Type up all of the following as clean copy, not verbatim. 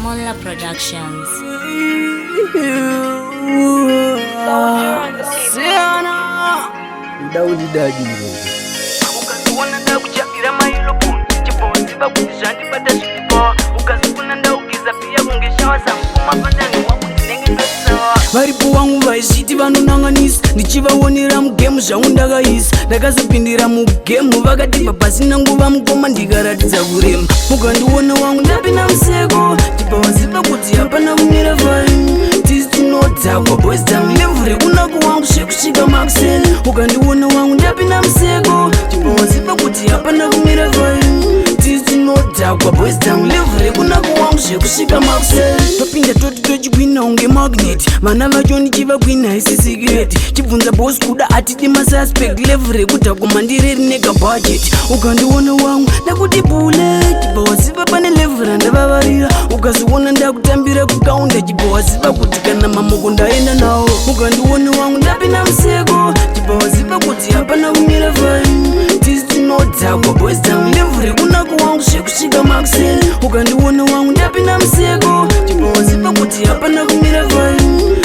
Mola Productions. Daudi Daji ukazibona ndakuchapira mailopo chiboziva kuti zvandibata zvilipo ukazibona ndaugiza pia kungeshawa samkumapatani wako ndinenge ndosawa varipo wangu vaizviti vanonanganisa ndichivaonera mugemu zvangu ndakaisa ndakazopindira mugemu vakatipa pasina nguva mukoma ndikaratidza kurema mukandiona wangu ndapinda museko tipa waziva kuti hapana kumira vainu tisi tinodhakwa boys dzangu levhuri kunako wangu zvekusvika makuseni ukandiona wangu ndapinda museko tipa waziva kuti hapana kumira vainu tisi tinodhakwa boys dzangu levhuri kunako wangu zvekusvika makuseni topinda toti tochikwina unge magneti vana vacho ndichivakwina isi sikireti chibvunza bosi kuda atidi masuspect level rekudhakwa mandireri nega budget ukandiona wangu ndakuti bule chibva waziva pane level randavavarira ukaziona ndakutambira kukaunda chibva waziva kuti kana mamoko ndaenda nawo ukandiona wangu ndapinda museko chibva waziva kuti hapana kumira vainu tisi tinodhakwa boys dzangu level rekunako wangu zvekusvika makuseni ukandiona wangu ndapinda museko chibva waziva kuti hapana kumira vainu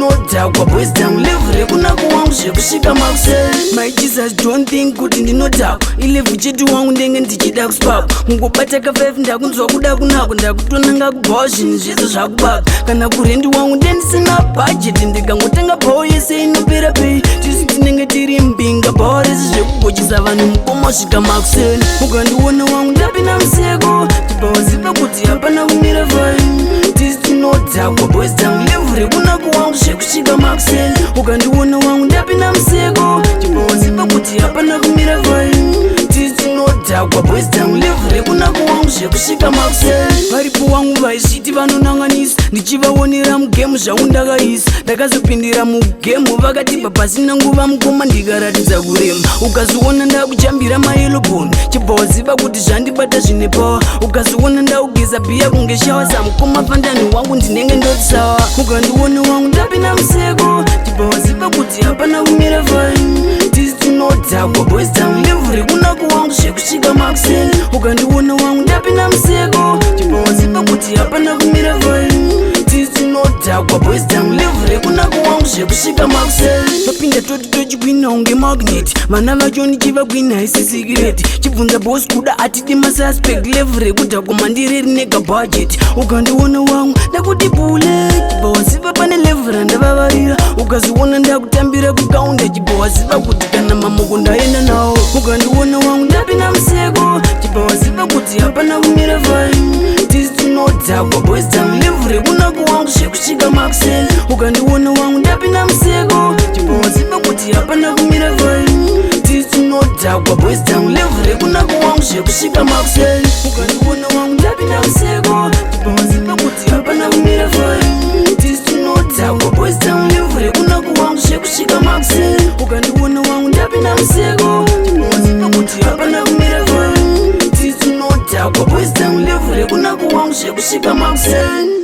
tinodhakwa boys dzangu level rekunako wangu zvekusvika makuseni my jesus don't think kuti ndinodhakwa ilevel chetu wangu ndenge ndichida kusipakwa mungobata ka5 ndakunzwa kuda kunako ndakutonanga kubhawa zvinhu zvese zvakubaka kana kurendi wangu ndendisina bhajeti ndikangotenga bhawa yese inopera pei tisi tinenge tiri mbinga bhawa rese zvekugochisa vanhu mukoma usvika makuseni ukandiona wangu ndapinda museko tibva waziva kuti hapana kumira vainu tisi tinodhakwa boys dzangu level rekunako wangu zvekusvika makuseni ukandiona wangu ndapinda museko tibva waziva kuti hapana kumira vainu tisi tinodhakwa boys dzangu level rekunako wangu zvekusvika makuseni varipo wangu vaizviti vanonanganisa ndichivaonera mugemu zvangu ndakaisa ndakazopindira mugemu vakatipa pasina nguva mukoma ndikaratidza kurema ukaziona ndakuchambira maeloboni chibva waziva kuti zvandibata zvine pawa ukaziona ndaugeza bhiya kungeshawa samukoma fandani wangu ndinenge ndoti sawa ukandiona wangu ndapinda museko chibva waziva kuti hapana kumira vainu tisi tinodhakwa boys dzangu level rekunako wangu zvekusvika makuseni ukandiona wangu ndapinda museko chibva waziva kuti hapana kumira vainu tisi tinodhakwa boys dzangu level rekunako wangu zvekusvika makuseni topinda toti tochikwina unge magneti vana vacho ndichivakwina isi sikireti chibvunza bosi kuda atidi masuspect level rekudhakwa mandireri nega budget ukandiona wangu ndakuti bule chibva waziva pane level randavavarira ukaziona ndakutambira kukaunda chibva waziva kuti kana mamoko ndaenda nawo ukandiona wangu ndapinda museko chibva waziva kuti hapana kumira vainu tisi tinodhakwa boys dzangu level rekunako wangu zvekusvika makuseni ukandiona wangu ndapinda museko chibva waziva kuti hapana kumira vainu tisi tinodhakwa boys dzangu level rekunako wangu zvekusvika makuseni ukandiona wangu ndapinda museko chibva waziva kuti hapana kumira vainu tisi tinodhakwa boys dzangu level rekunako wangu zvekusvika makuseni ukandiona wangu ndapinda museko chibva waziva kuti hapana kumira vainu tisi tinodhakwa boys dzangu level rekunako wangu zvekusvika makuseni